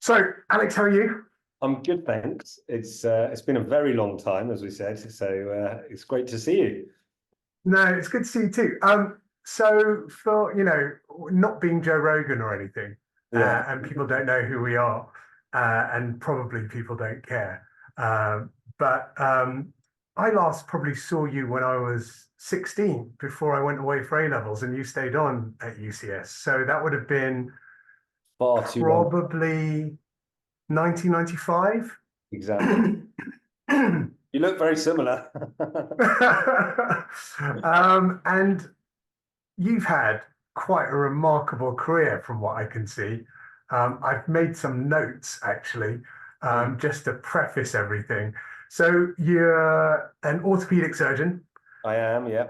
So, Alex, how are you? I'm good, thanks. It's been a very long time, as we said, so it's great to see you. No, it's good to see you too. So for not being Joe Rogan or anything, Yeah. and people don't know who we are, and probably people don't care. But I last probably saw you when I was 16, before I went away for A levels, and you stayed on at UCS. So that would have been Far too long. probably 1995. Exactly. You look very similar. And you've had quite a remarkable career from what I can see. I've made some notes actually, just to preface everything. So you're an orthopedic surgeon, I am, yeah.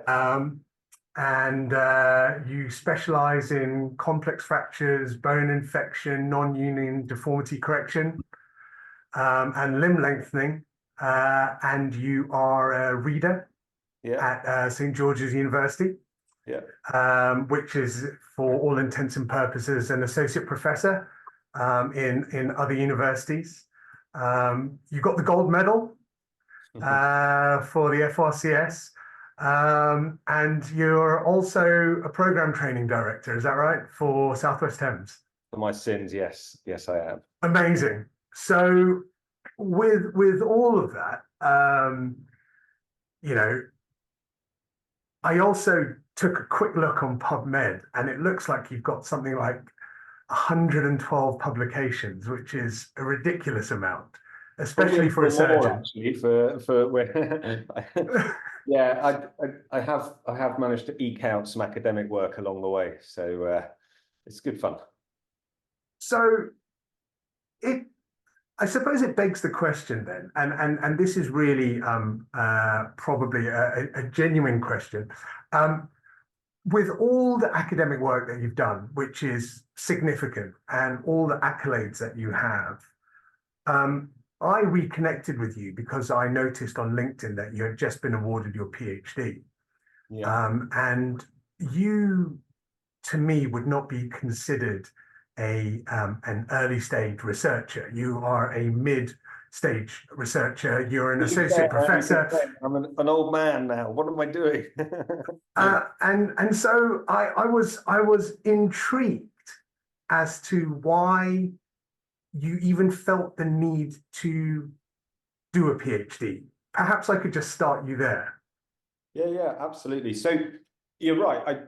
and you specialize in complex fractures, bone infection, non-union deformity correction, and limb lengthening. And you are a reader Yeah, at St. George's University, yeah. which is, for all intents and purposes, an associate professor in other universities. You got the gold medal for the FRCS, and you're also a program training director. Is that right, for Southwest Thames? For my sins, yes. Yes, I am. Amazing. So, with all of that, you know, I also took a quick look on PubMed, and it looks like you've got something like 112 publications, which is a ridiculous amount, Probably especially a for a little more surgeon. actually for when yeah, I have managed to eke out some academic work along the way, so it's good fun. So it, I suppose it begs the question then, and this is really probably a genuine question. Um, with all the academic work that you've done, which is significant, and all the accolades that you have, um, I reconnected with you because I noticed on LinkedIn that you had just been awarded your PhD. Yeah. And you, to me, would not be considered an early stage researcher. You are a mid stage researcher. You're an associate You can professor. say I'm an old man now. What am I doing? And so I was intrigued as to why you even felt the need to do a PhD. Perhaps I could just start you there. Yeah, absolutely. So you're right.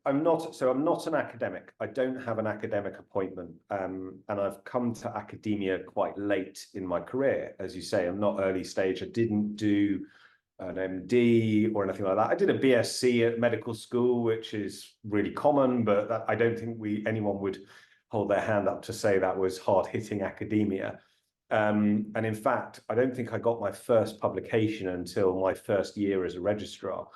I'm not an academic. I don't have an academic appointment, and I've come to academia quite late in my career. As you say, I'm not early stage. I didn't do an MD or anything like that. I did a BSc at medical school, which is really common, but I don't think anyone would hold their hand up to say that was hard-hitting academia. And in fact, I don't think I got my first publication until my first year as a registrar,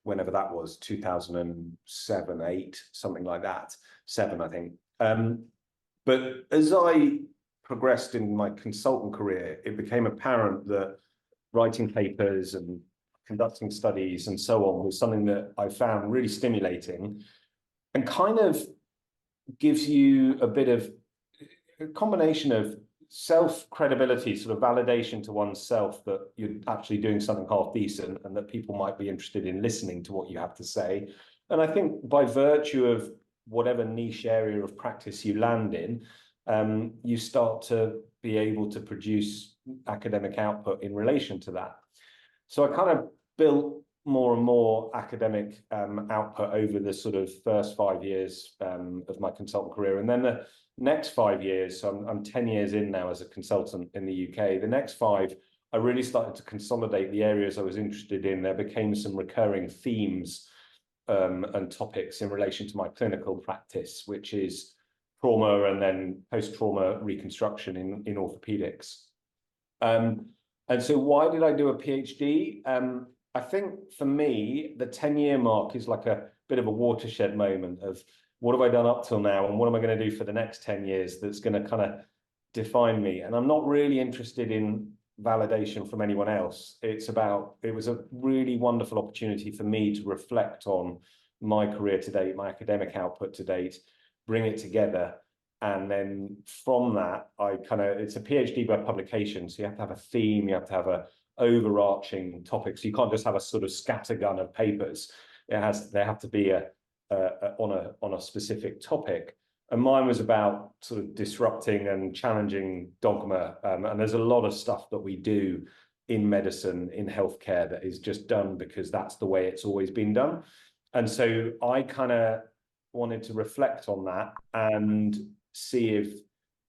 whenever that was, 2007, 8, something like that, 7, I think. But as I progressed in my consultant career, it became apparent that writing papers and conducting studies and so on was something that I found really stimulating and kind of gives you a bit of a combination of self-credibility, sort of validation to oneself that you're actually doing something half decent and that people might be interested in listening to what you have to say. And I think by virtue of whatever niche area of practice you land in, you start to be able to produce academic output in relation to that. So I kind of built more and more academic output over the sort of first 5 years of my consultant career. And then the next 5 years, so I'm 10 years in now as a consultant in the UK, the next 5, I really started to consolidate the areas I was interested in. There became some recurring themes and topics in relation to my clinical practice, which is trauma and then post-trauma reconstruction in orthopedics. And so why did I do a PhD? I think for me, the 10-year mark is like a bit of a watershed moment of what have I done up till now and what am I going to do for the next 10 years that's going to kind of define me. And I'm not really interested in validation from anyone else. It was a really wonderful opportunity for me to reflect on my career to date, my academic output to date, bring it together And then from that, it's a PhD by publication. So you have to have a theme, you have to have a overarching topic. So you can't just have a sort of scattergun of papers. They have to be on a specific topic. And mine was about sort of disrupting and challenging dogma. And there's a lot of stuff that we do in medicine, in healthcare, that is just done because that's the way it's always been done. And so I kind of wanted to reflect on that and see if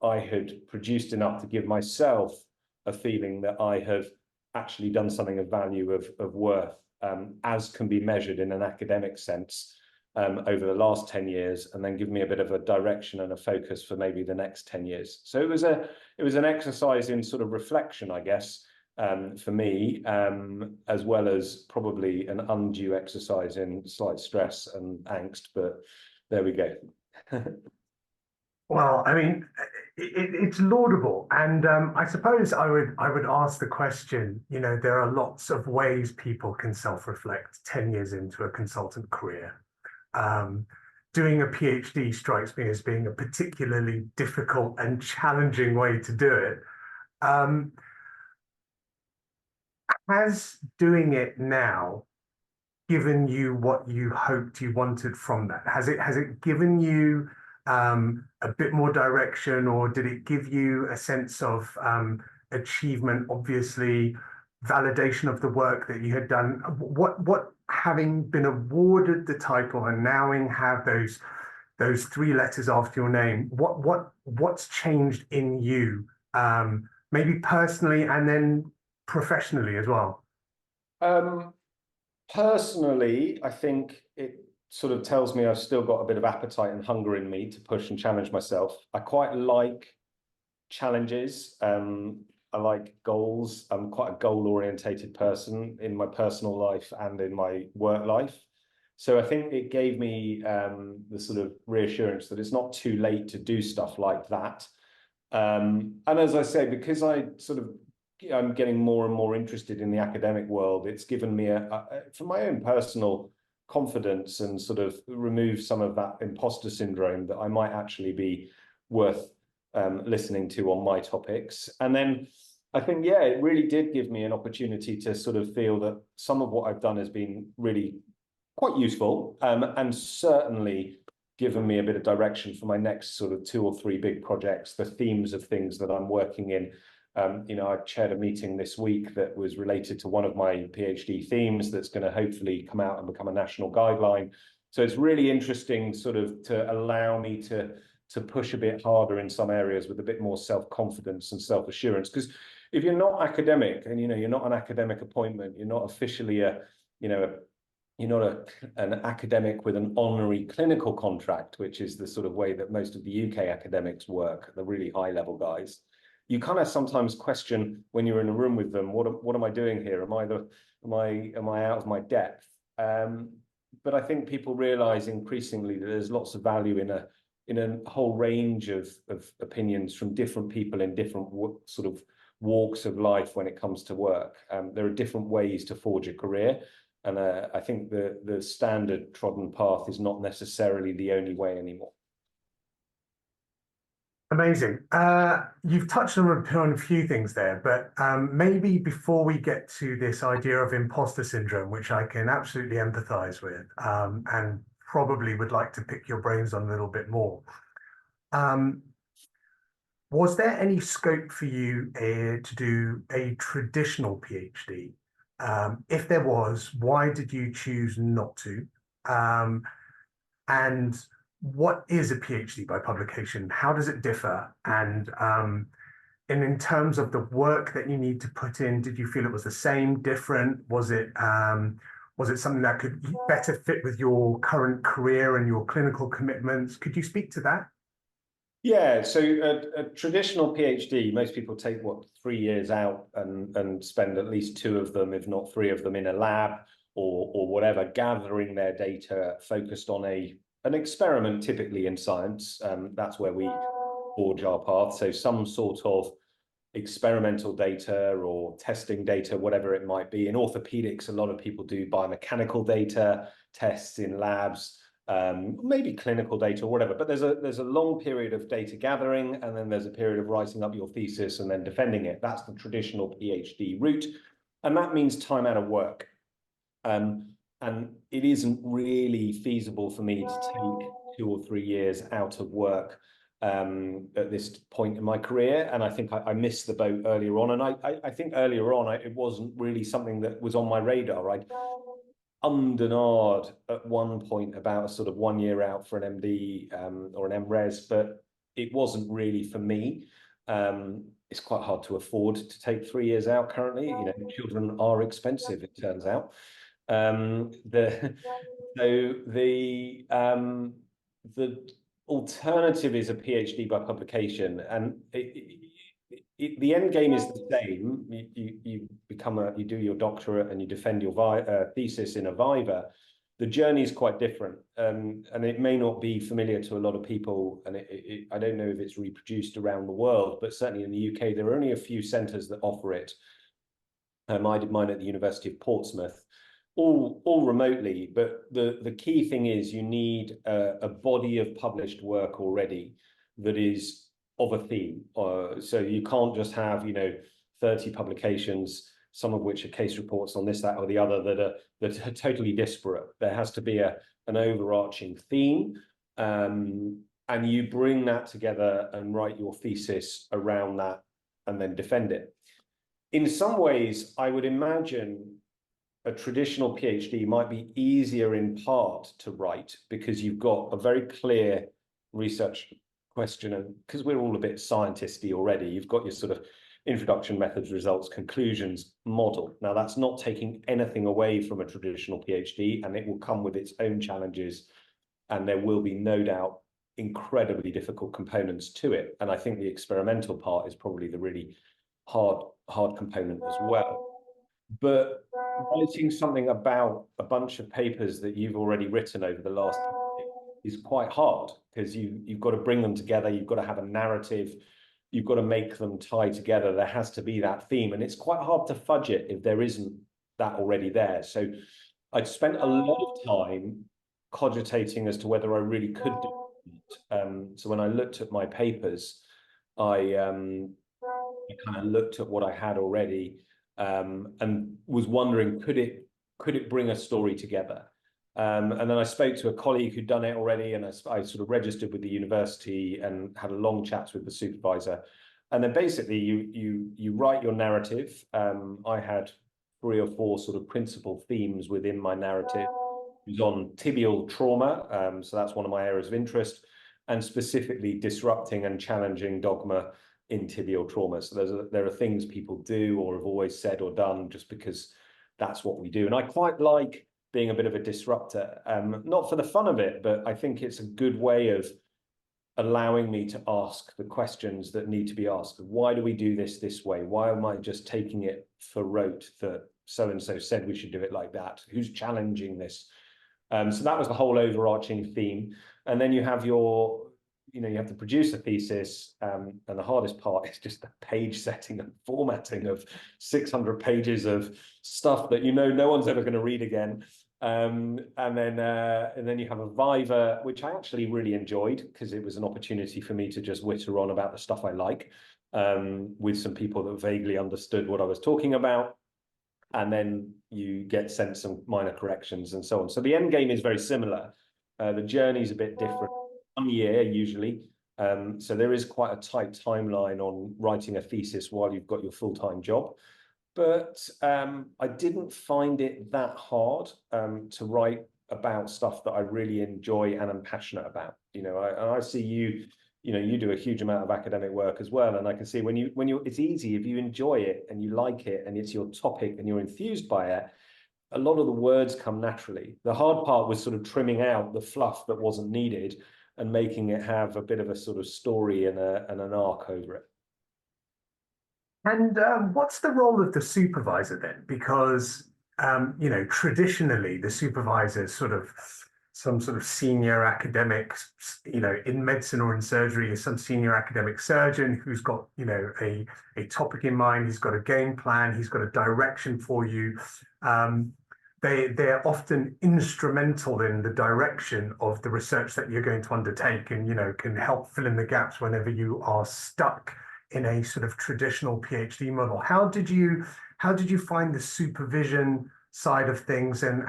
I had produced enough to give myself a feeling that I have actually done something of value, of worth, as can be measured in an academic sense, over the last 10 years, and then give me a bit of a direction and a focus for maybe the next 10 years. So it was an exercise in sort of reflection, I guess, for me, as well as probably an undue exercise in slight stress and angst, but there we go. Well, I mean, it's laudable, and I suppose I would ask the question. You know, there are lots of ways people can self-reflect 10 years into a consultant career. Doing a PhD strikes me as being a particularly difficult and challenging way to do it. Has doing it now given you what you hoped you wanted from that? Has it given you a bit more direction, or did it give you a sense of achievement, obviously, validation of the work that you had done? What having been awarded the title and now have those 3 letters after your name, what's changed in you, maybe personally and then professionally as well? Personally, I think it sort of tells me I've still got a bit of appetite and hunger in me to push and challenge myself. I quite like challenges. I like goals. I'm quite a goal-orientated person in my personal life and in my work life. So I think it gave me the sort of reassurance that it's not too late to do stuff like that. And as I say, because I'm getting more and more interested in the academic world, it's given me for my own personal confidence and sort of remove some of that imposter syndrome that I might actually be worth listening to on my topics. And then I think, yeah, it really did give me an opportunity to sort of feel that some of what I've done has been really quite useful, and certainly given me a bit of direction for my next sort of 2 or 3 big projects, the themes of things that I'm working in. You know, I chaired a meeting this week that was related to one of my PhD themes that's going to hopefully come out and become a national guideline. So it's really interesting sort of to allow me to push a bit harder in some areas with a bit more self-confidence and self-assurance. Because if you're not academic and, you know, you're not an academic appointment, you're not officially you're not an academic with an honorary clinical contract, which is the sort of way that most of the UK academics work, the really high level guys. You kind of sometimes question when you're in a room with them, what am I doing here? Am I out of my depth? But I think people realize increasingly that there's lots of value in a whole range of opinions from different people in different sort of walks of life when it comes to work. There are different ways to forge a career. And I think the standard trodden path is not necessarily the only way anymore. Amazing. You've touched on a few things there, but maybe before we get to this idea of imposter syndrome, which I can absolutely empathize with, and probably would like to pick your brains on a little bit more. Was there any scope for you to do a traditional PhD? If there was, why did you choose not to? And what is a PhD by publication? How does it differ? And in terms of the work that you need to put in, did you feel it was the same, different? Was it something that could better fit with your current career and your clinical commitments? Could you speak to that? Yeah, so a traditional PhD, most people take 3 years out and spend at least 2 of them, if not 3 of them, in a lab or whatever, gathering their data focused on an experiment, typically in science. That's where we forge our path. So some sort of experimental data or testing data, whatever it might be. In orthopedics, a lot of people do biomechanical data, tests in labs. maybe clinical data or whatever, but there's a long period of data gathering, and then there's a period of writing up your thesis and then defending it. That's the traditional PhD route, and that means time out of work. And it isn't really feasible for me to take 2 or 3 years out of work at this point in my career. And I think I missed the boat earlier on. And I think earlier on, it wasn't really something that was on my radar. I'd ummed and ahed at one point about a sort of 1 year out for an MD or an MRes, but it wasn't really for me. It's quite hard to afford to take 3 years out currently. You know, children are expensive, it turns out. The alternative is a PhD by publication, and the end game is the same. You do your doctorate and you defend your thesis in a viva. The journey is quite different, and it may not be familiar to a lot of people, and I don't know if it's reproduced around the world, but certainly in the UK there are only a few centres that offer it. I did mine at the University of Portsmouth, all remotely, but the key thing is you need a body of published work already that is of a theme. So you can't just have 30 publications, some of which are case reports on this, that, or the other, that are totally disparate. There has to be an overarching theme, and you bring that together and write your thesis around that and then defend it. In some ways, I would imagine a traditional PhD might be easier in part to write because you've got a very clear research question, and because we're all a bit scientisty already, you've got your sort of introduction, methods, results, conclusions model. Now, that's not taking anything away from a traditional PhD, and it will come with its own challenges, and there will be no doubt incredibly difficult components to it. And I think the experimental part is probably the really hard component as well. But writing something about a bunch of papers that you've already written over the last is quite hard, because you've got to bring them together, you've got to have a narrative, you've got to make them tie together. There has to be that theme, and it's quite hard to fudge it if there isn't that already there. So I'd spent a lot of time cogitating as to whether I really could do it. So when I looked at my papers, I kind of looked at what I had already, and was wondering, could it bring a story together? And then I spoke to a colleague who'd done it already, and I sort of registered with the university and had a long chats with the supervisor. And then basically you write your narrative. I had 3 or 4 sort of principal themes within my narrative. It was on tibial trauma, so that's one of my areas of interest, and specifically disrupting and challenging dogma in tibial trauma. So there are things people do or have always said or done just because that's what we do. And I quite like being a bit of a disruptor, not for the fun of it, but I think it's a good way of allowing me to ask the questions that need to be asked. Why do we do this way? Why am I just taking it for rote that so-and-so said we should do it like that? Who's challenging this? So that was the whole overarching theme. And then you have you have to produce a thesis, and the hardest part is just the page setting and formatting of 600 pages of stuff that no one's ever going to read again. And then you have a viva, which I actually really enjoyed because it was an opportunity for me to just witter on about the stuff I like, with some people that vaguely understood what I was talking about. And then you get sent some minor corrections and so on. So the end game is very similar. The journey is a bit different. 1 year usually. So there is quite a tight timeline on writing a thesis while you've got your full-time job. But I didn't find it that hard to write about stuff that I really enjoy and am passionate about. I see you do a huge amount of academic work as well, and I can see when you it's easy if you enjoy it and you like it and it's your topic and you're enthused by it. A lot of the words come naturally. The hard part was sort of trimming out the fluff that wasn't needed and making it have a bit of a sort of story and an arc over it. And what's the role of the supervisor then? Because traditionally the supervisor is sort of some sort of senior academic, in medicine or in surgery, is some senior academic surgeon who's got a topic in mind. He's got a game plan. He's got a direction for you. they're often instrumental in the direction of the research that you're going to undertake, and can help fill in the gaps whenever you are stuck in a sort of traditional PhD model. How did you find the supervision side of things, and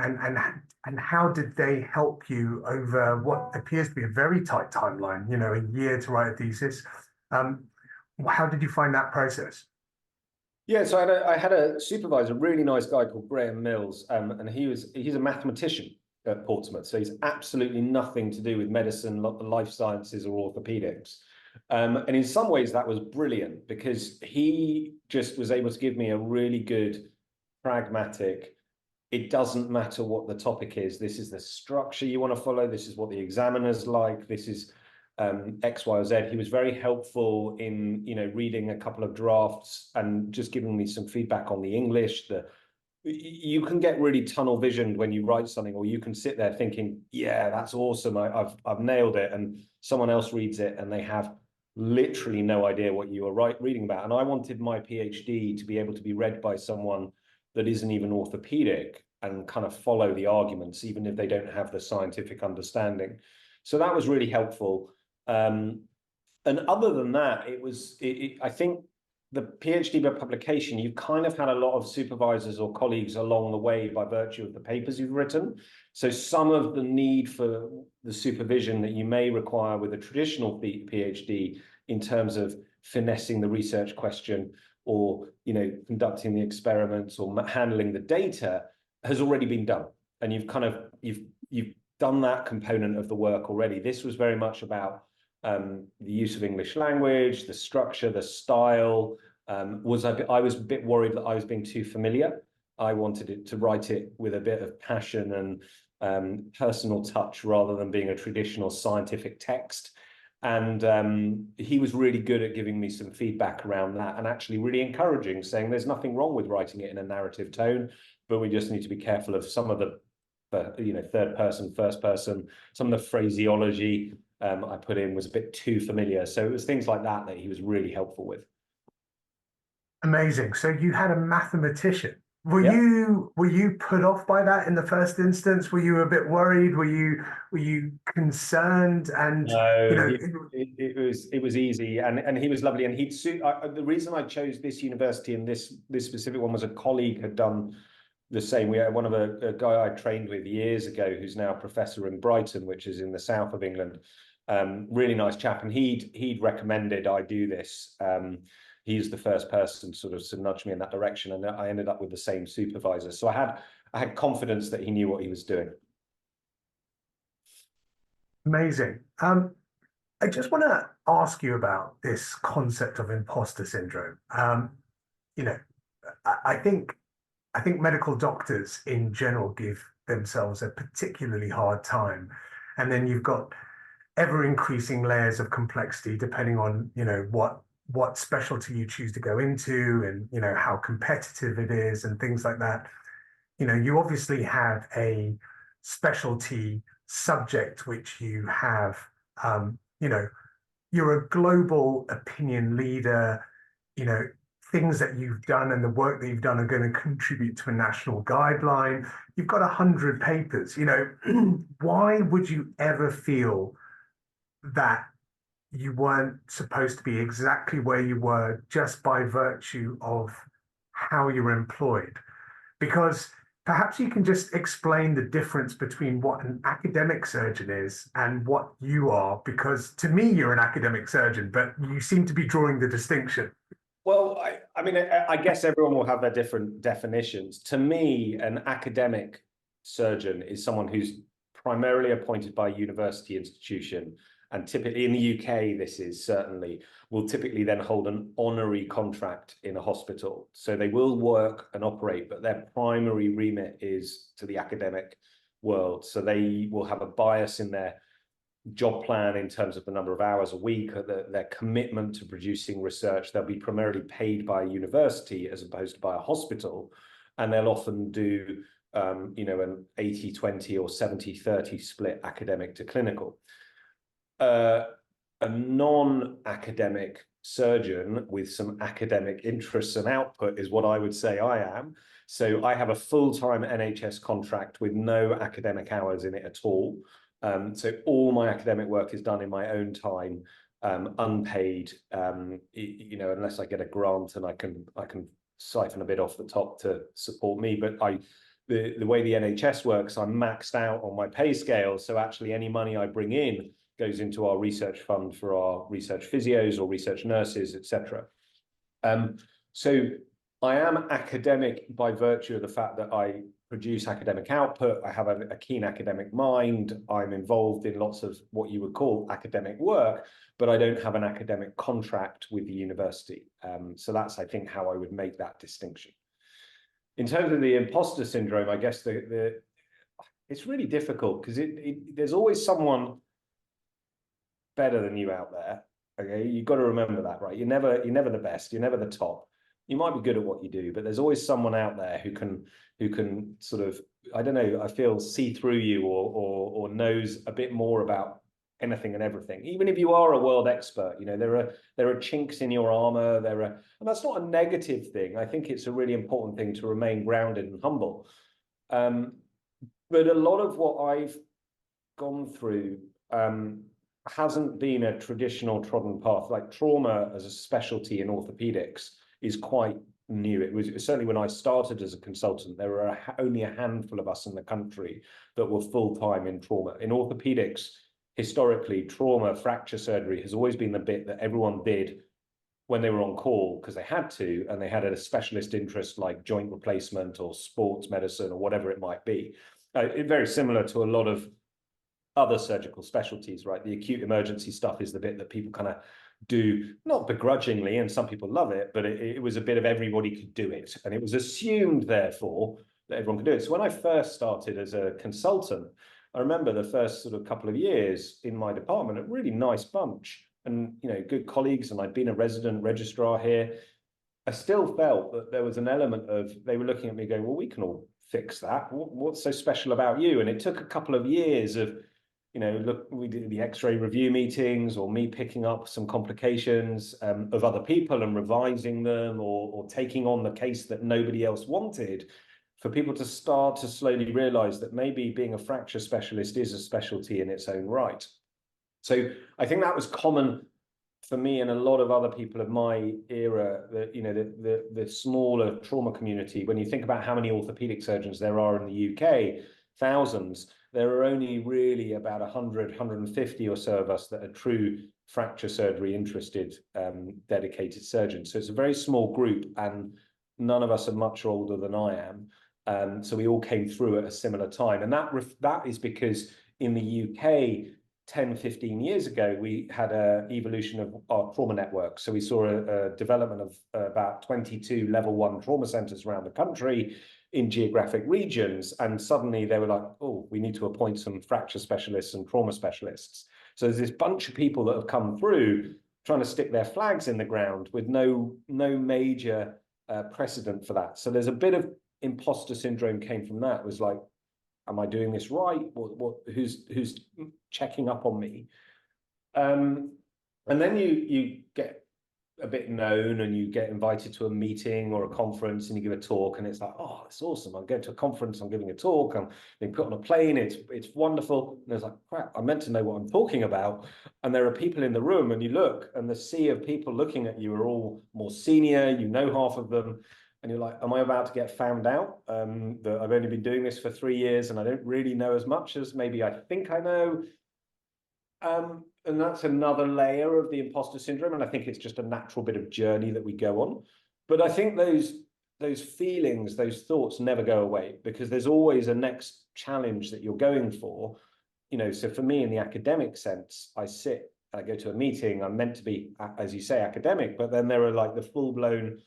how did they help you over what appears to be a very tight timeline, a year to write a thesis? How did you find that process? Yeah, so I had a supervisor, a really nice guy called Graham Mills, and he's a mathematician at Portsmouth, so he's absolutely nothing to do with medicine, life sciences, or orthopedics. And in some ways that was brilliant because he just was able to give me a really good, pragmatic, it doesn't matter what the topic is, this is the structure you want to follow, this is what the examiner's like, this is X, Y, or Z. He was very helpful in, reading a couple of drafts and just giving me some feedback on the English. You can get really tunnel visioned when you write something, or you can sit there thinking, yeah, that's awesome, I've nailed it, and someone else reads it and they have literally no idea what you were reading about. And I wanted my PhD to be able to be read by someone that isn't even orthopedic and kind of follow the arguments, even if they don't have the scientific understanding. So that was really helpful. And other than that, I think the PhD by publication, you kind of had a lot of supervisors or colleagues along the way by virtue of the papers you've written. So some of the need for the supervision that you may require with a traditional PhD in terms of finessing the research question, or conducting the experiments, or handling the data, has already been done, and you've done that component of the work already. This was very much about the use of English language, the structure, the style. I was a bit worried that I was being too familiar. I wanted to write it with a bit of passion and personal touch rather than being a traditional scientific text. And he was really good at giving me some feedback around that, and actually really encouraging, saying there's nothing wrong with writing it in a narrative tone, but we just need to be careful of some of the third person, first person, some of the phraseology I put in was a bit too familiar. So it was things like that he was really helpful with. Amazing. So you had a mathematician. Were Yeah. you put off by that in the first instance? Were you a bit worried? Were you concerned? And No, it was easy, and he was lovely, and the reason I chose this university and this specific one was a colleague had done the same. We had one of a guy I trained with years ago who's now a professor in Brighton, which is in the south of England. Really nice chap, and he'd recommended I do this. He's the first person sort of to nudge me in that direction, and I ended up with the same supervisor. So I had confidence that he knew what he was doing. Amazing. I just want to ask you about this concept of imposter syndrome. You know, I think medical doctors in general give themselves a particularly hard time, and then you've got ever increasing layers of complexity depending on what specialty you choose to go into, and how competitive it is and things like that. You obviously have a specialty subject which you have. You're a global opinion leader. you know Things that you've done and the work that you've done are going to contribute to a national guideline. You've got 100 papers. Why would you ever feel that you weren't supposed to be exactly where you were just by virtue of how you're employed? Because perhaps you can just explain the difference between what an academic surgeon is and what you are, because to me, you're an academic surgeon, but you seem to be drawing the distinction. Well, I mean, I guess everyone will have their different definitions. To me, an academic surgeon is someone who's primarily appointed by a university institution, and typically in the UK, this is certainly, will typically then hold an honorary contract in a hospital. So they will work and operate, but their primary remit is to the academic world. So they will have a bias in their job plan in terms of the number of hours a week, or their commitment to producing research. They'll be primarily paid by a university as opposed to by a hospital, and they'll often do an 80-20 or 70-30 split academic to clinical. A non-academic surgeon with some academic interests and output is what I would say I am. So I have a full-time NHS contract with no academic hours in it at all. So all my academic work is done in my own time, unpaid, you know, unless I get a grant and I can siphon a bit off the top to support me. But the way the NHS works, I'm maxed out on my pay scale. So actually any money I bring in goes into our research fund for our research physios or research nurses, etc. So I am academic by virtue of the fact that I produce academic output. I have a keen academic mind. I'm involved in lots of what you would call academic work, but I don't have an academic contract with the university. So that's, I think, how I would make that distinction. In terms of the imposter syndrome, I guess it's really difficult because there's always someone better than you out there. Okay, you've got to remember that, right? You're never the best. You're never the top. You might be good at what you do, but there's always someone out there who can sort of, I don't know, I feel see through you or knows a bit more about anything and everything. Even if you are a world expert, you know, there are chinks in your armor. And that's not a negative thing. I think it's a really important thing to remain grounded and humble. But a lot of what I've gone through hasn't been a traditional trodden path. Like trauma as a specialty in orthopedics is quite new. It was certainly when I started as a consultant, there were only a handful of us in the country that were full-time in trauma. In orthopedics, historically, trauma, fracture surgery has always been the bit that everyone did when they were on call because they had to, and they had a specialist interest like joint replacement or sports medicine or whatever it might be. Very similar to a lot of other surgical specialties, right? The acute emergency stuff is the bit that people kind of do, not begrudgingly, and some people love it, but it was a bit of everybody could do it. And it was assumed, therefore, that everyone could do it. So when I first started as a consultant, I remember the first sort of couple of years in my department, a really nice bunch and, you know, good colleagues. And I'd been a resident registrar here. I still felt that there was an element of, they were looking at me going, well, we can all fix that. What's so special about you? And it took a couple of years of, you know, look, we did the X-ray review meetings or me picking up some complications of other people and revising them or taking on the case that nobody else wanted, for people to start to slowly realize that maybe being a fracture specialist is a specialty in its own right. So I think that was common for me and a lot of other people of my era, that, you know, the smaller trauma community. When you think about how many orthopedic surgeons there are in the UK, thousands, there are only really about 100, 150 or so of us that are true fracture surgery interested, dedicated surgeons. So it's a very small group, and none of us are much older than I am. So we all came through at a similar time. And that is because in the UK, 10, 15 years ago, we had an evolution of our trauma network. So we saw a development of about 22 level 1 trauma centers around the country in geographic regions. And suddenly they were like, oh, we need to appoint some fracture specialists and trauma specialists. So there's this bunch of people that have come through trying to stick their flags in the ground with no major precedent for that. So there's a bit of imposter syndrome came from that. It was like, am I doing this right? Who's checking up on me? And then you get a bit known and you get invited to a meeting or a conference and you give a talk, and it's like, oh, it's awesome. I'm going to a conference, I'm giving a talk, I'm being put on a plane, it's wonderful. And it's like, crap, I meant to know what I'm talking about. And there are people in the room, and you look, and the sea of people looking at you are all more senior, you know half of them. And you're like, am I about to get found out? That I've only been doing this for 3 years and I don't really know as much as maybe I think I know. And that's another layer of the imposter syndrome. And I think it's just a natural bit of journey that we go on. But I think those feelings, those thoughts never go away, because there's always a next challenge that you're going for. You know, so for me, in the academic sense, I go to a meeting, I'm meant to be, as you say, academic, but then there are like the full-blown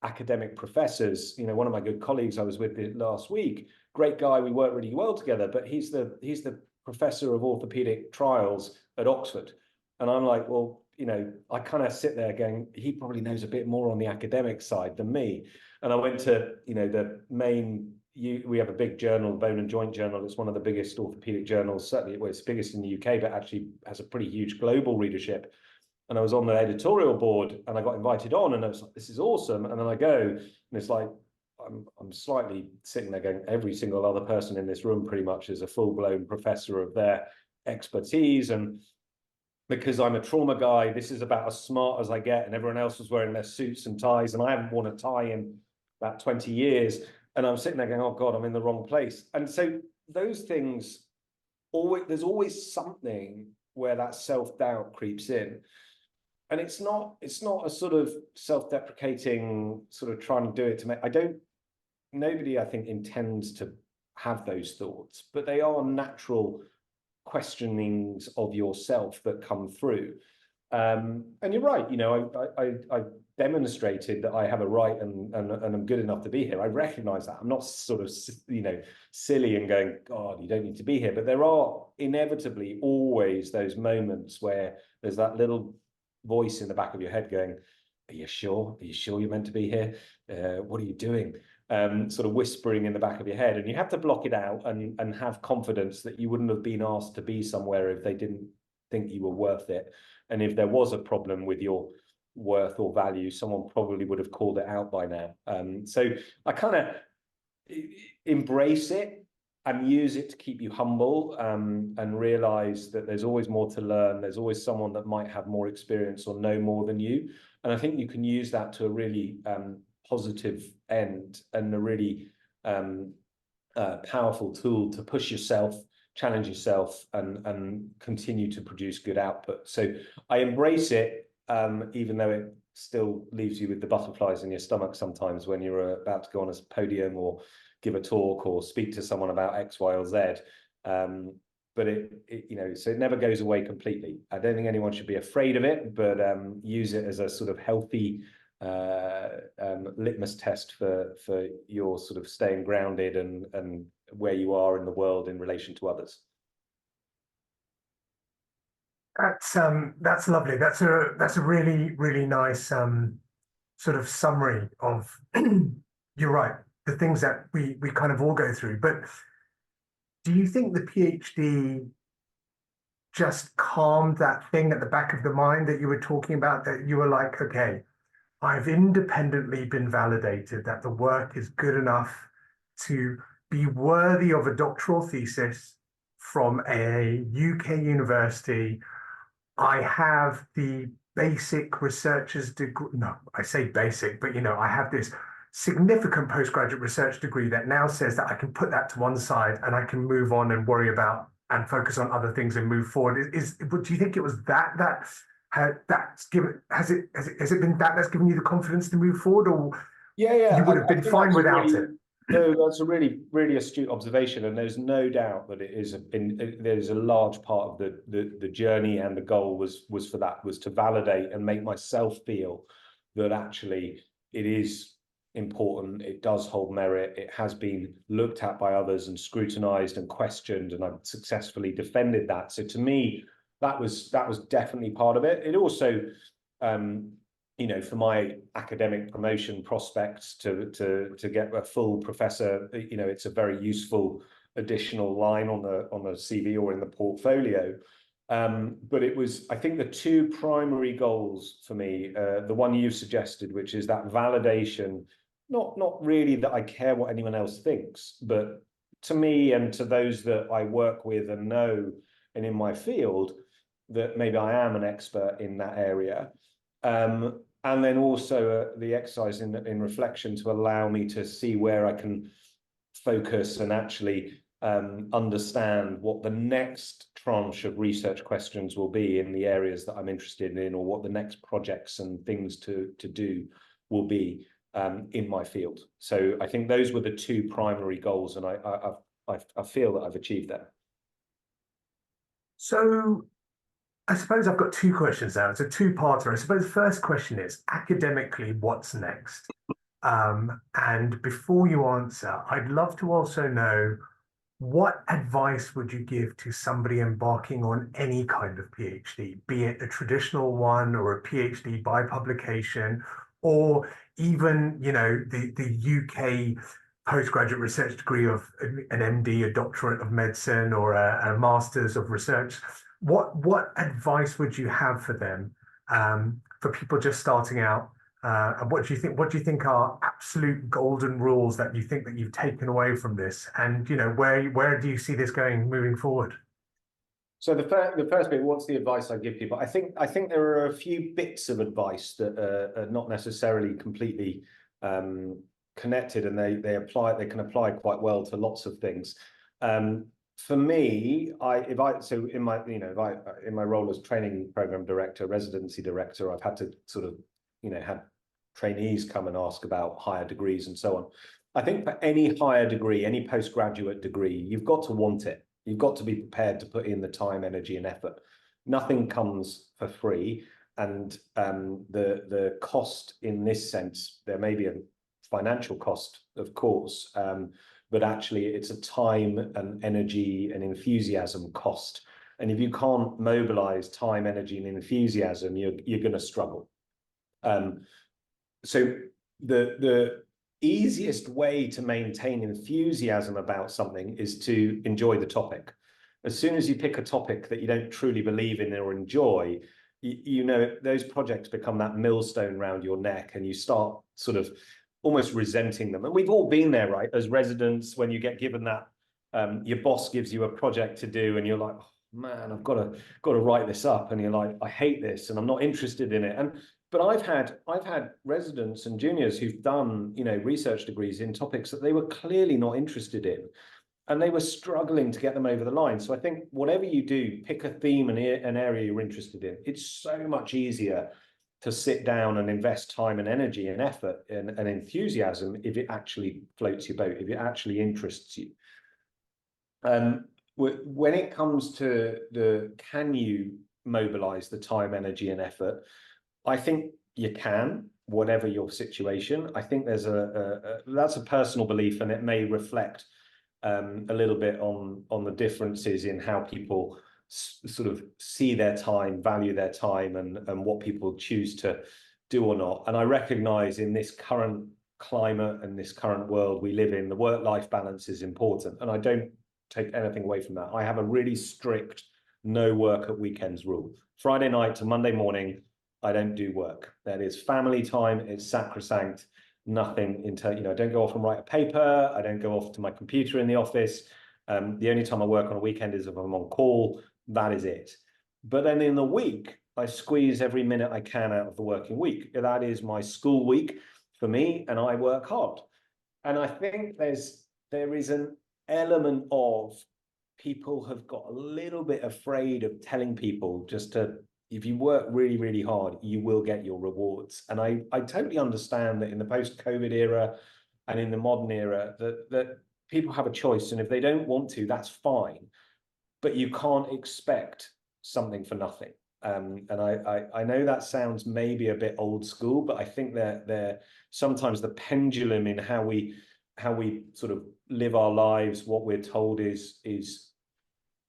academic professors. You know, one of my good colleagues I was with last week, great guy, we work really well together, but he's the professor of orthopedic trials at Oxford. And I'm like, well, you know, I kind of sit there going, he probably knows a bit more on the academic side than me. And I went to, you know, the main, we have a big journal, Bone and Joint Journal. It's one of the biggest orthopedic journals, certainly, well, it's biggest in the UK, but actually has a pretty huge global readership. And I was on the editorial board and I got invited on, and I was like, this is awesome. And then I go and it's like I'm slightly sitting there going, every single other person in this room pretty much is a full-blown professor of their expertise, and because I'm a trauma guy, this is about as smart as I get, and everyone else was wearing their suits and ties, and I haven't worn a tie in about 20 years, and I'm sitting there going, oh God, I'm in the wrong place. And so those things, there's always something where that self-doubt creeps in. And it's not a sort of self-deprecating sort of trying to do it to make, nobody I think intends to have those thoughts, but they are natural questionings of yourself that come through. And you're right, you know, I demonstrated that I have a right and I'm good enough to be here. I recognize that. I'm not sort of, you know, silly and going, God, you don't need to be here. But there are inevitably always those moments where there's that little voice in the back of your head going, are you sure? Are you sure you're meant to be here? What are you doing? Sort of whispering in the back of your head. And you have to block it out and have confidence that you wouldn't have been asked to be somewhere if they didn't think you were worth it. And if there was a problem with your worth or value, someone probably would have called it out by now. So I kind of embrace it and use it to keep you humble, and realize that there's always more to learn. There's always someone that might have more experience or know more than you. And I think you can use that to a really positive end and a really powerful tool to push yourself, challenge yourself, and continue to produce good output. So I embrace it, even though it still leaves you with the butterflies in your stomach sometimes when you're about to go on a podium or give a talk or speak to someone about X, Y, or Z. But it you know, so it never goes away completely. I don't think anyone should be afraid of it, but use it as a sort of healthy litmus test for your sort of staying grounded and where you are in the world in relation to others. That's lovely. That's a really nice sort of summary of you're right, the things that we kind of all go through. But do you think the PhD just calmed that thing at the back of the mind that you were talking about, that you were like, okay, I've independently been validated that the work is good enough to be worthy of a doctoral thesis from a UK university. I have the basic researcher's degree. No, I say basic, but you know, I have this significant postgraduate research degree that now says that I can put that to one side and I can move on and worry about and focus on other things and move forward. Do you think it was that's given, has it been that's given you the confidence to move forward, or you would have been fine without it? No, that's a really astute observation, and there's no doubt that there's a large part of the journey, and the goal was to validate and make myself feel that actually it is important, it does hold merit, it has been looked at by others and scrutinized and questioned, and I've successfully defended that. So to me, that was definitely part of it. It also, you know, for my academic promotion prospects to get a full professor, you know, it's a very useful additional line on the CV or in the portfolio. But it was, I think, the two primary goals for me, the one you suggested, which is that validation, not really that I care what anyone else thinks, but to me and to those that I work with and know and in my field, that maybe I am an expert in that area. And then also the exercise in reflection to allow me to see where I can focus and actually understand what the next tranche of research questions will be in the areas that I'm interested in, or what the next projects and things to do will be in my field. So I think those were the two primary goals, and I feel that I've achieved that. So I suppose I've got two questions now. It's a two-parter. I suppose the first question is, academically, what's next? And before you answer, I'd love to also know, what advice would you give to somebody embarking on any kind of PhD, be it a traditional one or a PhD by publication, or even, you know, the UK postgraduate research degree of an MD, a doctorate of medicine, or a master's of research? What advice would you have for them, for people just starting out, And what do you think? What do you think are absolute golden rules that you think that you've taken away from this? And where do you see this going moving forward? So the first bit, what's the advice I give people? I think there are a few bits of advice that are not necessarily completely connected, and they can apply quite well to lots of things. For me, in my role as training program director, residency director, I've had to sort of have trainees come and ask about higher degrees and so on. I think for any higher degree, any postgraduate degree, you've got to want it. You've got to be prepared to put in the time, energy, and effort. Nothing comes for free, and the cost in this sense, there may be a financial cost, of course, but actually it's a time and energy and enthusiasm cost. And if you can't mobilize time, energy, and enthusiasm, you're going to struggle. So the easiest way to maintain enthusiasm about something is to enjoy the topic. As soon as you pick a topic that you don't truly believe in or enjoy, those projects become that millstone around your neck, and you start sort of almost resenting them. And we've all been there, right? As residents, when you get given that, your boss gives you a project to do, and you're like, oh, man, I've got to write this up, and you're like, I hate this, and I'm not interested in it. But I've had residents and juniors who've done research degrees in topics that they were clearly not interested in, and they were struggling to get them over the line. So I think whatever you do, pick a theme and an area you're interested in. It's so much easier to sit down and invest time and energy and effort and enthusiasm if it actually floats your boat, if it actually interests you. When it comes to can you mobilize the time, energy, and effort, I think you can, whatever your situation. I think there's that's a personal belief, and it may reflect a little bit on the differences in how people sort of see their time, value their time, and what people choose to do or not. And I recognize in this current climate and this current world we live in, the work-life balance is important. And I don't take anything away from that. I have a really strict no work at weekends rule. Friday night to Monday morning, I don't do work. That is family time. It's sacrosanct. Nothing I don't go off and write a paper. I don't go off to my computer in the office. The only time I work on a weekend is if I'm on call. That is it. But then in the week, I squeeze every minute I can out of the working week. That is my school week for me, and I work hard. And I think there is an element of people have got a little bit afraid of telling people if you work really, really hard, you will get your rewards. And I totally understand that in the post-COVID era and in the modern era that people have a choice. And if they don't want to, that's fine. But you can't expect something for nothing. And I know that sounds maybe a bit old school, but I think that sometimes the pendulum in how we sort of live our lives, what we're told is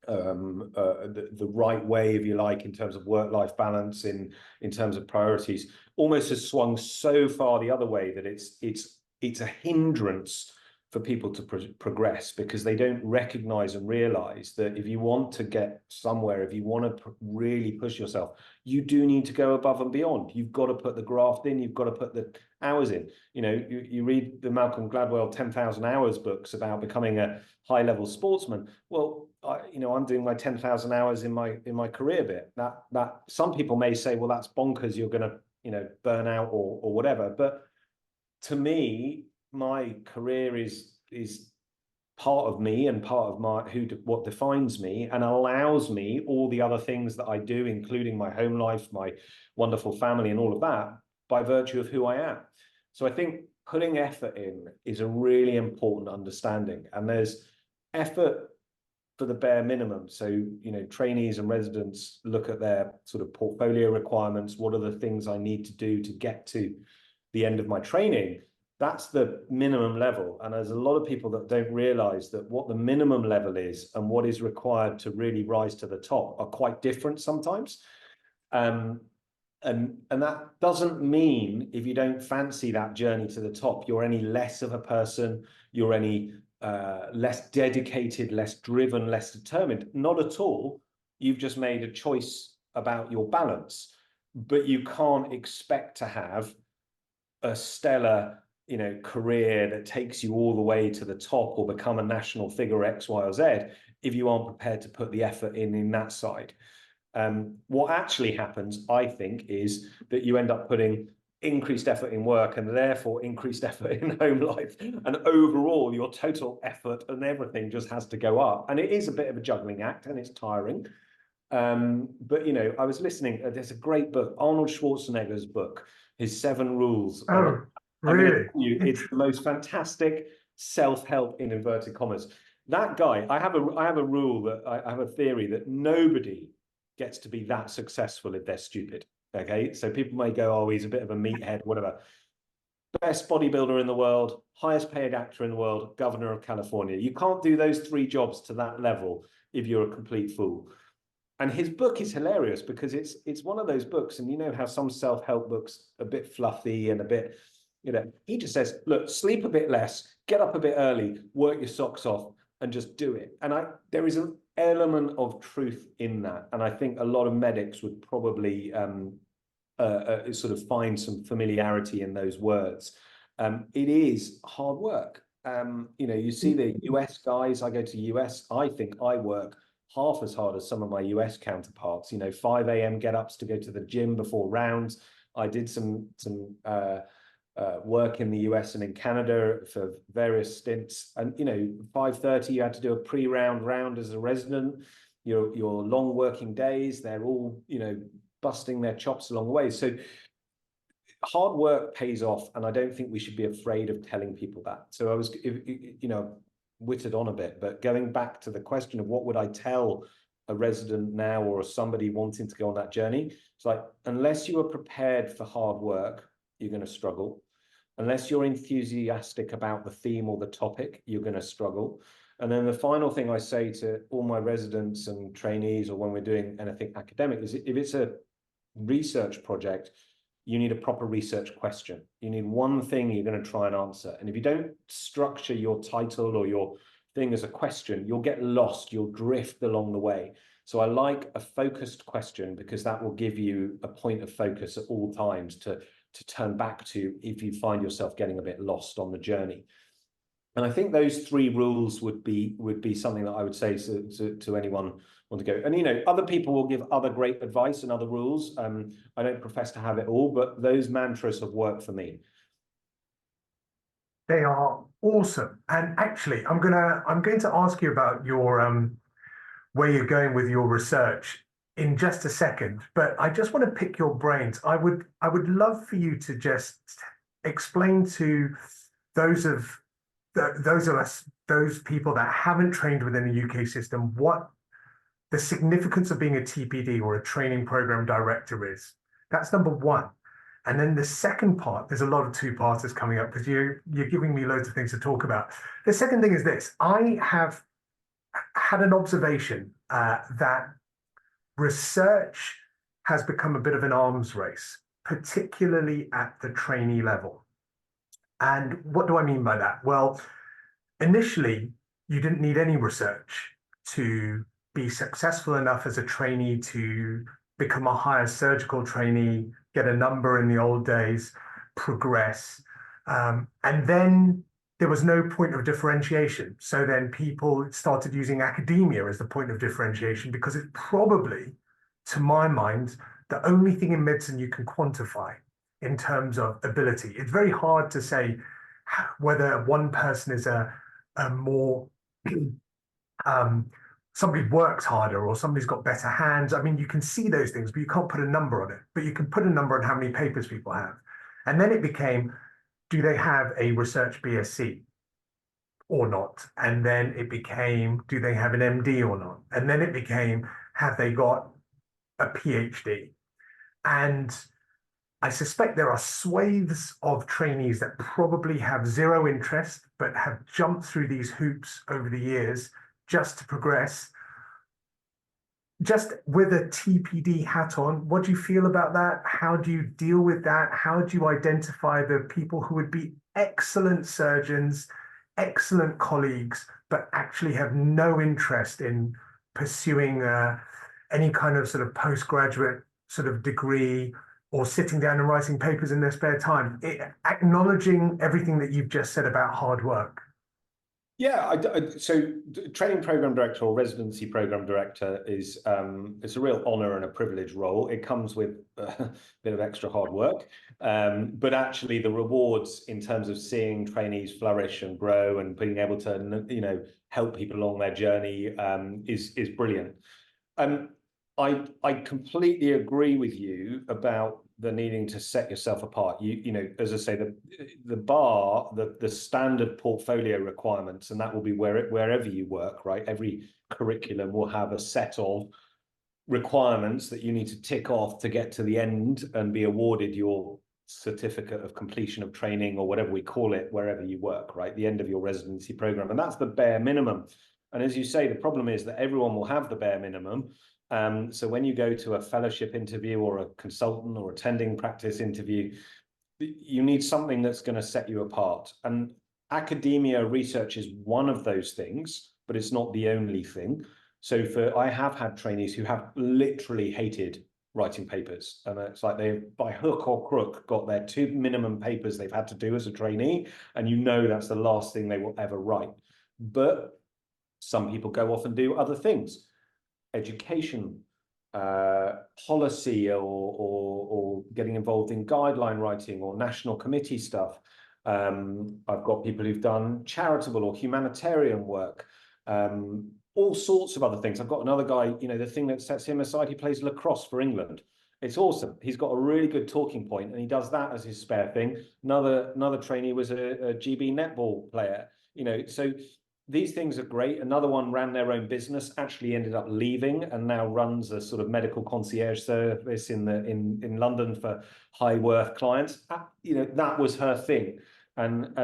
the right way, if you like, in terms of work-life balance, in terms of priorities, almost has swung so far the other way that it's a hindrance for people to progress, because they don't recognize and realize that if you want to get somewhere, if you want to really push yourself, you do need to go above and beyond. You've got to put the graft in, you've got to put the hours in. You read the Malcolm Gladwell 10,000 hours books about becoming a high-level sportsman. Well, I'm doing my 10,000 hours in my career bit. That some people may say, well, that's bonkers, you're going to burn out or whatever. But to me, my career is part of me and part of what defines me, and allows me all the other things that I do, including my home life, my wonderful family, and all of that, by virtue of who I am. So I think putting effort in is a really important understanding, and there's effort for the bare minimum. So, trainees and residents look at their sort of portfolio requirements. What are the things I need to do to get to the end of my training? That's the minimum level. And there's a lot of people that don't realize that what the minimum level is and what is required to really rise to the top are quite different sometimes. And that doesn't mean, if you don't fancy that journey to the top, you're any less of a person, you're any less dedicated, less driven, less determined. Not at all. You've just made a choice about your balance. But you can't expect to have a stellar, career that takes you all the way to the top or become a national figure X, Y, or Z if you aren't prepared to put the effort in that side. What actually happens, I think, is that you end up putting increased effort in work and therefore increased effort in home life. And overall, your total effort and everything just has to go up. And it is a bit of a juggling act and it's tiring. But, I was listening, there's a great book, Arnold Schwarzenegger's book, his 7 Rules. Oh, I'm going to really? tell you, it's the most fantastic self-help in inverted commas. That guy, I have a rule that I have a theory that nobody gets to be that successful if they're stupid. Okay, so people may go, oh, he's a bit of a meathead, whatever. Best bodybuilder in the world, highest paid actor in the world, governor of California. You can't do those 3 jobs to that level if you're a complete fool. And his book is hilarious because it's one of those books, and you know how some self-help books are a bit fluffy and a bit, he just says, look, sleep a bit less, get up a bit early, work your socks off, and just do it. And there is an element of truth in that. And I think a lot of medics would probably sort of find some familiarity in those words. It is hard work. You see the US guys, I go to US, I think I work half as hard as some of my US counterparts, 5 a.m. get-ups to go to the gym before rounds. I did some work in the US and in Canada for various stints. And, 5:30, you had to do a pre-round as a resident. Your long working days, they're all, busting their chops along the way. So hard work pays off. And I don't think we should be afraid of telling people that. So I was, witted on a bit, but going back to the question of what would I tell a resident now or somebody wanting to go on that journey, it's like, unless you are prepared for hard work, you're going to struggle. Unless you're enthusiastic about the theme or the topic, you're going to struggle. And then the final thing I say to all my residents and trainees, or when we're doing anything academic, is if it's a research project, you need a proper research question. You need one thing you're going to try and answer. And if you don't structure your title or your thing as a question, you'll get lost, you'll drift along the way. So I like a focused question because that will give you a point of focus at all times to turn back to if you find yourself getting a bit lost on the journey. And I think those 3 rules would be something that I would say to anyone want to go. And other people will give other great advice and other rules. I don't profess to have it all, but those mantras have worked for me. They are awesome. And actually, I'm going to ask you about your where you're going with your research in just a second. But I just want to pick your brains. I would love for you to just explain to those of us, those people that haven't trained within the UK system, what the significance of being a TPD or a training program director is. That's number 1. And then the second part, there's a lot of 2-parters coming up because you're giving me loads of things to talk about. The second thing is this: I have had an observation that research has become a bit of an arms race, particularly at the trainee level. And what do I mean by that? Well, initially, you didn't need any research to be successful enough as a trainee to become a higher surgical trainee, get a number in the old days, progress. And then there was no point of differentiation. So then people started using academia as the point of differentiation because it's probably, to my mind, the only thing in medicine you can quantify in terms of ability. It's very hard to say whether one person is a more somebody works harder or somebody's got better hands. I mean, you can see those things, but you can't put a number on it. But you can put a number on how many papers people have. And then it became, do they have a research BSc or not? And then it became, do they have an MD or not? And then it became, have they got a PhD? And I suspect there are swathes of trainees that probably have zero interest, but have jumped through these hoops over the years just to progress. Just with a TPD hat on, what do you feel about that? How do you deal with that? How do you identify the people who would be excellent surgeons, excellent colleagues, but actually have no interest in pursuing any kind of sort of postgraduate sort of degree or sitting down and writing papers in their spare time, acknowledging everything that you've just said about hard work. Yeah, so training program director or residency program director is it's a real honor and a privileged role. It comes with a bit of extra hard work, but actually the rewards in terms of seeing trainees flourish and grow and being able to help people along their journey is brilliant. I completely agree with you about the needing to set yourself apart. As I say, the bar, the standard portfolio requirements, and that will be wherever you work, right? Every curriculum will have a set of requirements that you need to tick off to get to the end and be awarded your certificate of completion of training, or whatever we call it, wherever you work, right? The end of your residency program. And that's the bare minimum. And as you say, the problem is that everyone will have the bare minimum. So when you go to a fellowship interview or a consultant or attending practice interview, you need something that's going to set you apart. And academia research is one of those things, but it's not the only thing. So I have had trainees who have literally hated writing papers. And it's like they, by hook or crook, got their 2 minimum papers they've had to do as a trainee. And that's the last thing they will ever write. But some people go off and do other things. Education, policy, or getting involved in guideline writing or national committee stuff. I've got people who've done charitable or humanitarian work, all sorts of other things. I've got another guy, the thing that sets him aside, he plays lacrosse for England. It's awesome. He's got a really good talking point, and he does that as his spare thing. Another trainee was a GB netball player, so these things are great. Another one ran their own business, actually ended up leaving, and now runs a sort of medical concierge service in London for high worth clients. That was her thing. And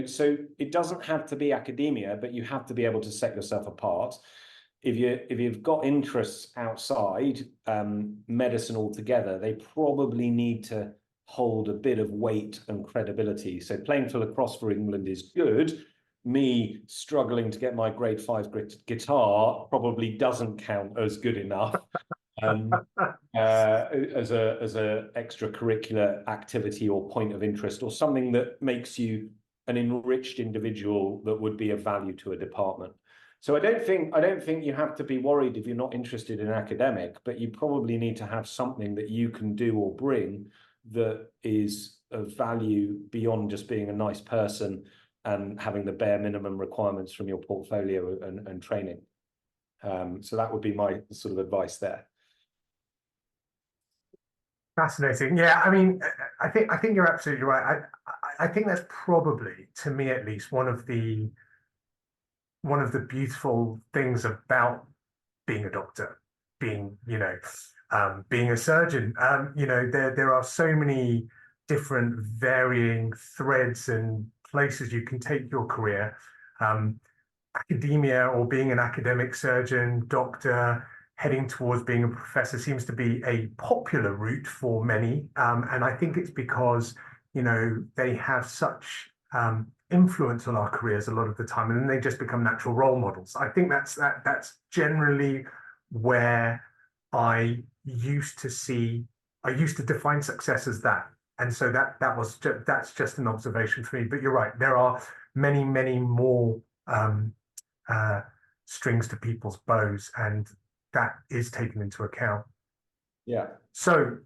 so it doesn't have to be academia, but you have to be able to set yourself apart. If you've got interests outside medicine altogether, they probably need to hold a bit of weight and credibility. So playing for lacrosse for England is good. Me struggling to get my grade 5 guitar probably doesn't count as good enough as a extracurricular activity or point of interest, or something that makes you an enriched individual that would be of value to a department. So I don't think you have to be worried if you're not interested in academic, but you probably need to have something that you can do or bring that is of value beyond just being a nice person and having the bare minimum requirements from your portfolio and training. So that would be my sort of advice there. Fascinating. Yeah, I mean, I think you're absolutely right. I think that's probably, to me at least, one of the beautiful things about being a doctor, being a surgeon. There are so many different varying threads and places you can take your career. Academia, or being an academic surgeon, doctor, heading towards being a professor, seems to be a popular route for many. And I think it's because, they have such influence on our careers a lot of the time, and then they just become natural role models. I think that's generally where I used to define success as that. And so that's just an observation for me. But you're right, there are many, many more strings to people's bows, and that is taken into account. Yeah. So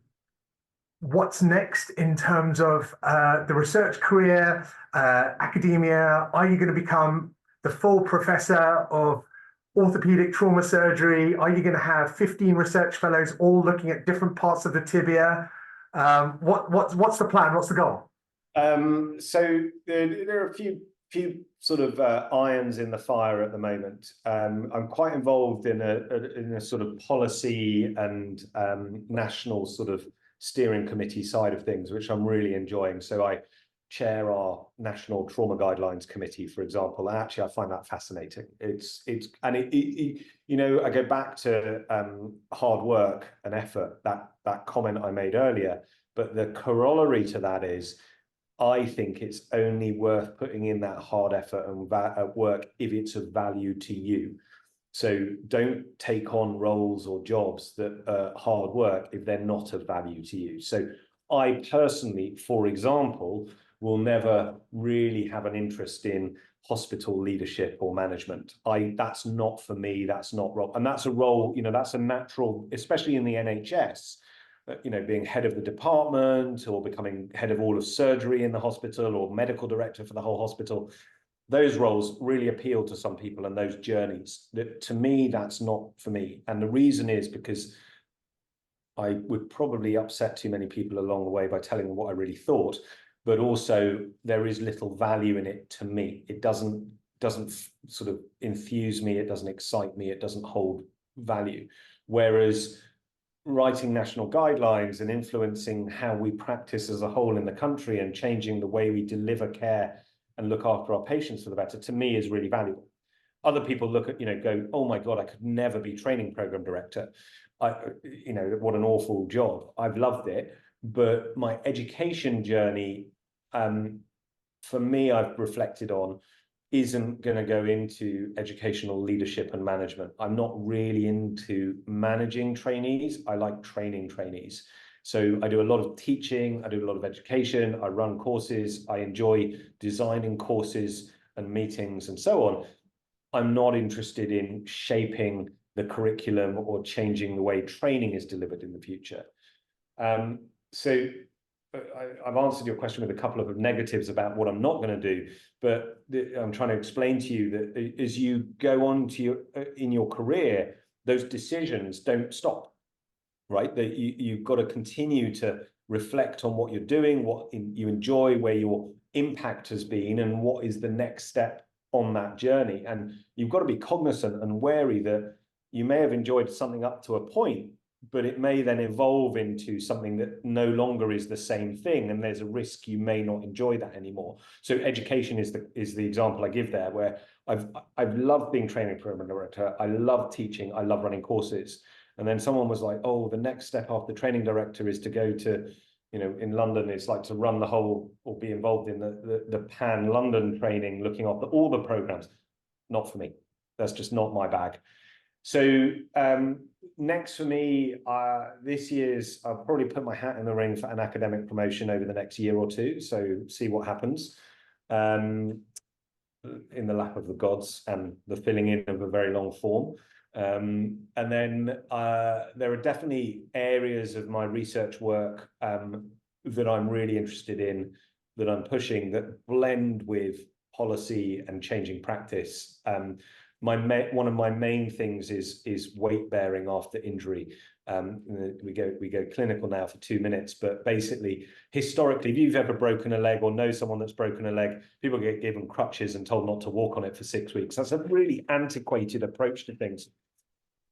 what's next in terms of the research career, academia? Are you going to become the full professor of orthopedic trauma surgery? Are you going to have 15 research fellows all looking at different parts of the tibia? What's the plan? What's the goal? So there are a few sort of irons in the fire at the moment. I'm quite involved in a sort of policy and national sort of steering committee side of things, which I'm really enjoying. So I chair our National Trauma Guidelines Committee, for example, and actually I find that fascinating. I go back to hard work and effort, that comment I made earlier, but the corollary to that is, I think it's only worth putting in that hard effort and work if it's of value to you. So don't take on roles or jobs that are hard work if they're not of value to you. So I personally, for example, will never really have an interest in hospital leadership or management. That's not for me, that's not role. And that's a role, that's a natural, especially in the NHS, being head of the department or becoming head of all of surgery in the hospital or medical director for the whole hospital. Those roles really appeal to some people, and those journeys. To me, that's not for me. And the reason is because I would probably upset too many people along the way by telling them what I really thought, but also there is little value in it to me. It doesn't sort of infuse me, it doesn't excite me, it doesn't hold value. Whereas writing national guidelines and influencing how we practice as a whole in the country and changing the way we deliver care and look after our patients for the better, to me, is really valuable. Other people look at, go, oh my God, I could never be training program director. What an awful job. I've loved it. But my education journey, for me, I've reflected on, isn't going to go into educational leadership and management. I'm not really into managing trainees. I like training trainees. So I do a lot of teaching, I do a lot of education, I run courses, I enjoy designing courses and meetings and so on. I'm not interested in shaping the curriculum or changing the way training is delivered in the future. So I've answered your question with a couple of negatives about what I'm not going to do, but I'm trying to explain to you that as you go on to in your career, those decisions don't stop, right? That you've got to continue to reflect on what you're doing, what you enjoy, where your impact has been, and what is the next step on that journey. And you've got to be cognizant and wary that you may have enjoyed something up to a point, but it may then evolve into something that no longer is the same thing, and there's a risk you may not enjoy that anymore. So education is the example I give there, where I've loved being training program director, I love teaching, I love running courses. And then someone was like, oh, the next step after training director is to go to, in London, it's like to run the whole, or be involved in the pan London training, looking after all the programs. Not for me. That's just not my bag. So next for me, this year's, I'll probably put my hat in the ring for an academic promotion over the next year or two. So see what happens in the lap of the gods and the filling in of a very long form. And then there are definitely areas of my research work that I'm really interested in, that I'm pushing, that blend with policy and changing practice. One of my main things is weight bearing after injury. We go clinical now for 2 minutes, but basically, historically, if you've ever broken a leg or know someone that's broken a leg, people get given crutches and told not to walk on it for 6 weeks. That's a really antiquated approach to things.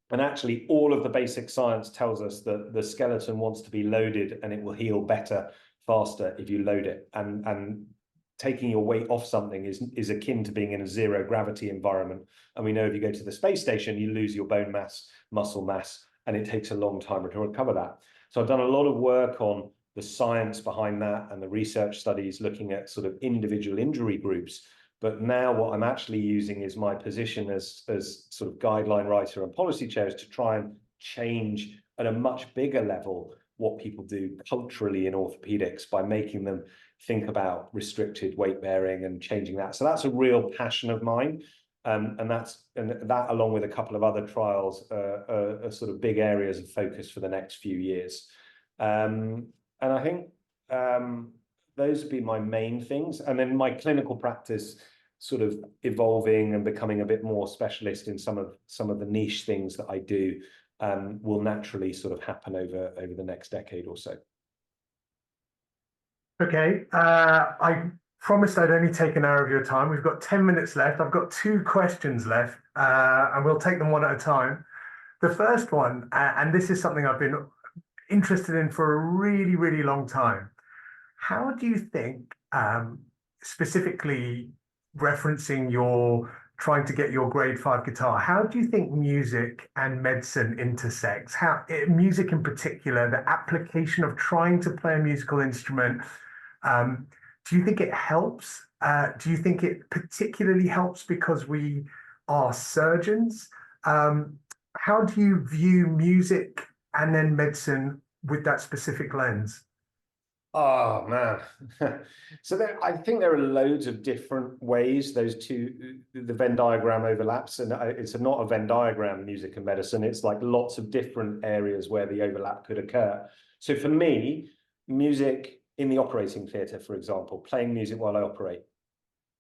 And actually, all of the basic science tells us that the skeleton wants to be loaded and it will heal better, faster if you load it. And taking your weight off something is akin to being in a zero gravity environment. And we know if you go to the space station, you lose your bone mass, muscle mass, and it takes a long time to recover that. So I've done a lot of work on the science behind that and the research studies looking at sort of individual injury groups. But now what I'm actually using is my position as sort of guideline writer and policy chair to try and change at a much bigger level what people do culturally in orthopedics by making them think about restricted weight bearing and changing that. So that's a real passion of mine. And that along with a couple of other trials are sort of big areas of focus for the next few years. And I think those would be my main things. And then my clinical practice sort of evolving and becoming a bit more specialist in some of the niche things that I do will naturally sort of happen over the next decade or so. Okay, I promised I'd only take an hour of your time. We've got 10 minutes left. I've got 2 questions left, and we'll take them one at a time. The first one, and this is something I've been interested in for a really, really long time. How do you think, specifically referencing your trying to get your grade 5 guitar, how do you think music and medicine intersects? How music in particular, the application of trying to play a musical instrument, do you think it helps? Do you think it particularly helps because we are surgeons? How do you view music and then medicine with that specific lens? Oh man. So I think there are loads of different ways those two, the Venn diagram overlaps, and it's not a Venn diagram, music and medicine. It's like lots of different areas where the overlap could occur. So for me, music in the operating theatre, for example, playing music while I operate,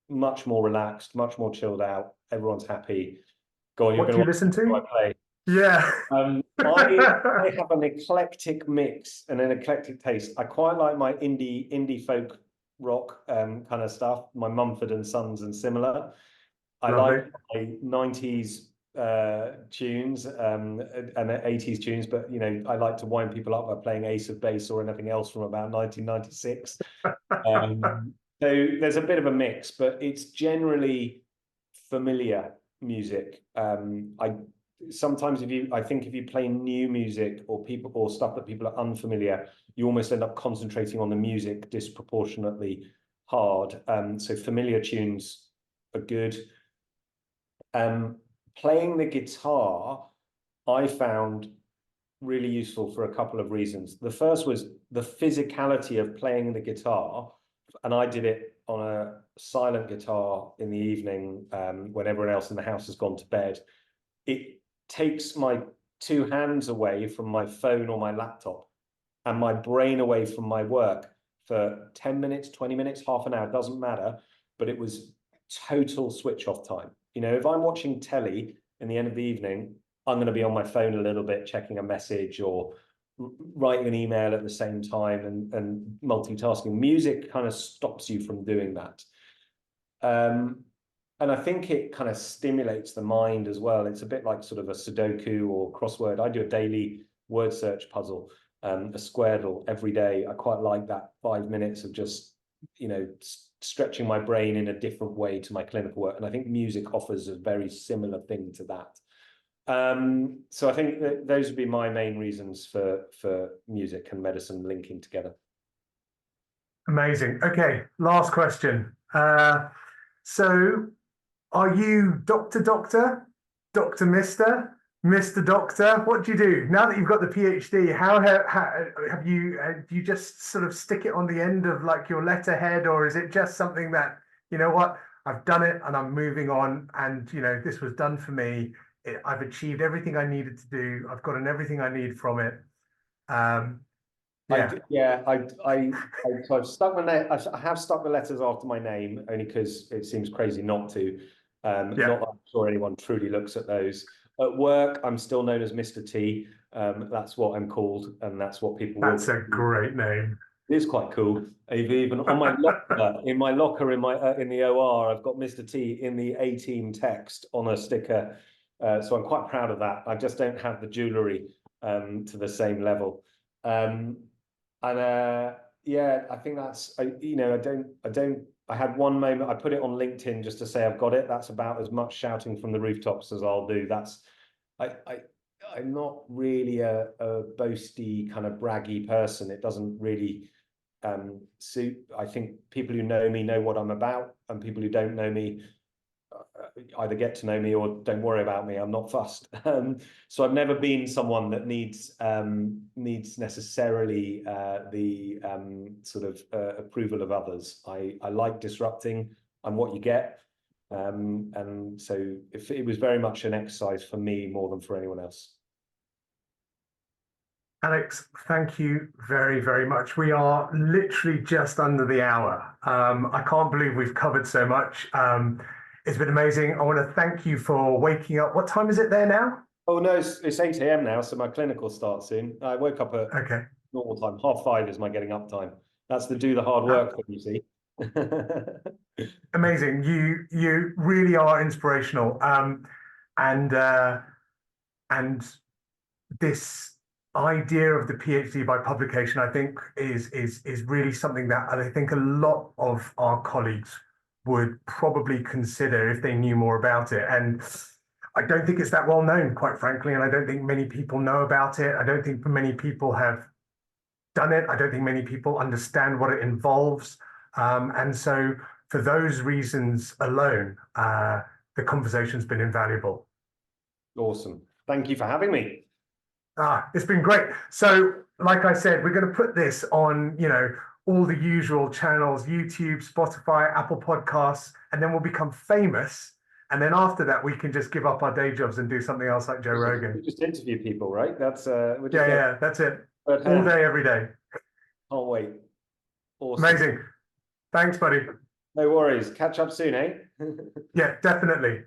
much more relaxed, much more chilled out. Everyone's happy. Go on, you're What do going you to listen watch to? I play. Yeah. I have an eclectic mix and an eclectic taste. I quite like my indie folk rock kind of stuff, my Mumford and Sons and similar. I Lovely. like my 90s tunes and 80s tunes, but you know, I like to wind people up by playing Ace of Base or anything else from about 1996. So there's a bit of a mix, but it's generally familiar music. I sometimes I think if you play new music or people or stuff that people are unfamiliar, you almost end up concentrating on the music disproportionately hard. So familiar tunes are good. Playing the guitar, I found really useful for a couple of reasons. The first was the physicality of playing the guitar, and I did it on a silent guitar in the evening when everyone else in the house has gone to bed. It takes my two hands away from my phone or my laptop and my brain away from my work for 10 minutes, 20 minutes, half an hour, doesn't matter. But it was total switch off time. You know, if I'm watching telly in the end of the evening, I'm going to be on my phone a little bit, checking a message or writing an email at the same time and multitasking. Music kind of stops you from doing that. And I think it kind of stimulates the mind as well. It's a bit like sort of a Sudoku or crossword. I do a daily word search puzzle, a Squaredle every day. I quite like that 5 minutes of just, you know, stretching my brain in a different way to my clinical work. And I think music offers a very similar thing to that. So I think that those would be my main reasons for music and medicine linking together. Amazing. Okay, last question. So are you Doctor Mister, Mr. Doctor? What do you do? Now that you've got the PhD, how have you, do you just sort of stick it on the end of like your letterhead, or is it just something that, you know what, I've done it and I'm moving on and, you know, this was done for me. I've achieved everything I needed to do. I've gotten everything I need from it. Yeah. So I've stuck I have stuck the letters after my name only because it seems crazy not to. Not that I'm sure anyone truly looks at those. At work, I'm still known as Mr. T. That's what I'm called, and that's what people will. That's a great name. It is quite cool. Even on my locker, in my locker in the OR, I've got Mr. T in the A-team text on a sticker. So I'm quite proud of that. I just don't have the jewellery to the same level. Yeah, I think that's you know, I had one moment I put it on LinkedIn just to say I've got it. That's about as much shouting from the rooftops as I'll do. That's I'm not really a boasty kind of braggy person. It doesn't really suit. I think people who know me know what I'm about, and people who don't know me either get to know me or don't worry about me. I'm not fussed. So I've never been someone that needs necessarily the sort of approval of others. I like disrupting. I'm what you get. And so if it was very much an exercise for me more than for anyone else. Alex, thank you very, very much. We are literally just under the hour. I can't believe we've covered so much. It's been amazing. I want to thank you for waking up. What time is it there now? Oh no, it's 8 a.m. now, so my clinical starts soon. I woke up at normal time. 5:30 is my getting up time. That's to do the hard work that you see. Amazing. You really are inspirational. And this idea of the PhD by publication, I think, is really something that I think a lot of our colleagues would probably consider if they knew more about it. And I don't think it's that well known, quite frankly, and I don't think many people know about it. I don't think many people have done it. I don't think many people understand what it involves. And so for those reasons alone, the conversation's been invaluable. Awesome. Thank you for having me. It's been great. So, like I said, we're going to put this on, all the usual channels, YouTube, Spotify, Apple Podcasts, and then we'll become famous. And then after that, we can just give up our day jobs and do something else like Joe Rogan. We just interview people, right? That's Yeah, that's it. All day, every day. Can't wait. Awesome. Amazing. Thanks, buddy. No worries. Catch up soon, eh? Yeah, definitely.